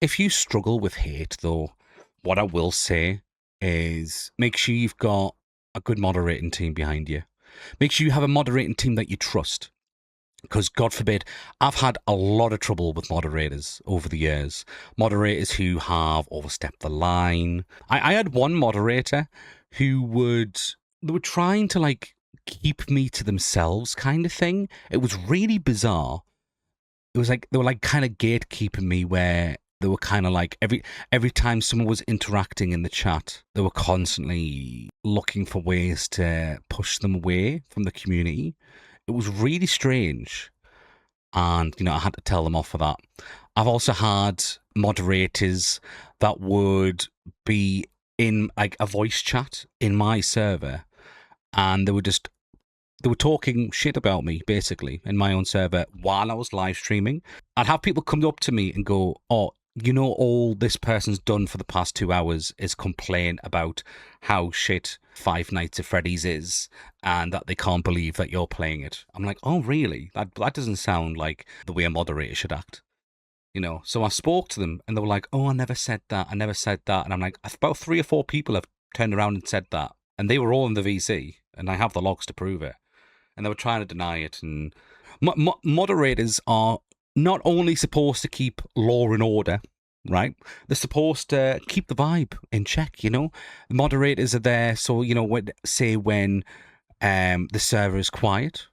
If you struggle with hate, though, what I will say is make sure you've got a good moderating team behind you. Make sure you have a moderating team that you trust. Because, God forbid, I've had a lot of trouble with moderators over the years. Moderators who have overstepped the line. I had one moderator who they were trying to like keep me to themselves kind of thing. It was really bizarre. It was like they were like kind of gatekeeping me, where they were kind of like every time someone was interacting in the chat, they were constantly looking for ways to push them away from the community. It was really strange, and I had to tell them off for that. I've also had moderators that would be in like a voice chat in my server, and they were talking shit about me, basically, in my own server while I was live streaming. I'd have people come up to me and go, oh, all this person's done for the past 2 hours is complain about how shit Five Nights at Freddy's is, and that they can't believe that you're playing it. I'm like, oh, really? That doesn't sound like the way a moderator should act. So I spoke to them, and they were like, oh, I never said that. I never said that. And I'm like, about 3 or 4 people have turned around and said that. And they were all in the VC, and I have the logs to prove it. And they were trying to deny it. And moderators are not only supposed to keep law and order, right? They're supposed to keep the vibe in check. Moderators are there, so when the server is quiet,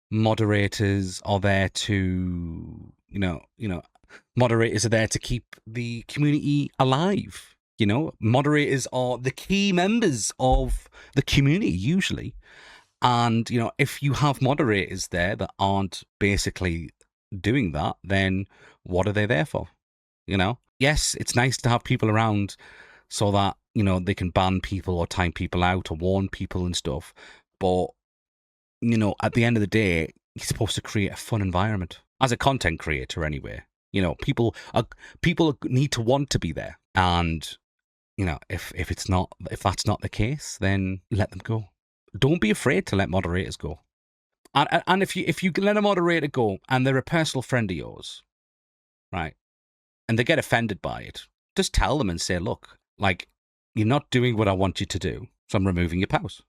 moderators are there to moderators are there to keep the community alive. Moderators are the key members of the community usually. And, if you have moderators there that aren't basically doing that, then what are they there for? Yes, it's nice to have people around so that, they can ban people or time people out or warn people and stuff. But, at the end of the day, you're supposed to create a fun environment as a content creator anyway. People need to want to be there. And, if that's not the case, then let them go. Don't be afraid to let moderators go. And if you let a moderator go and they're a personal friend of yours, right, and they get offended by it, just tell them and say, look, like, you're not doing what I want you to do, so I'm removing your pause.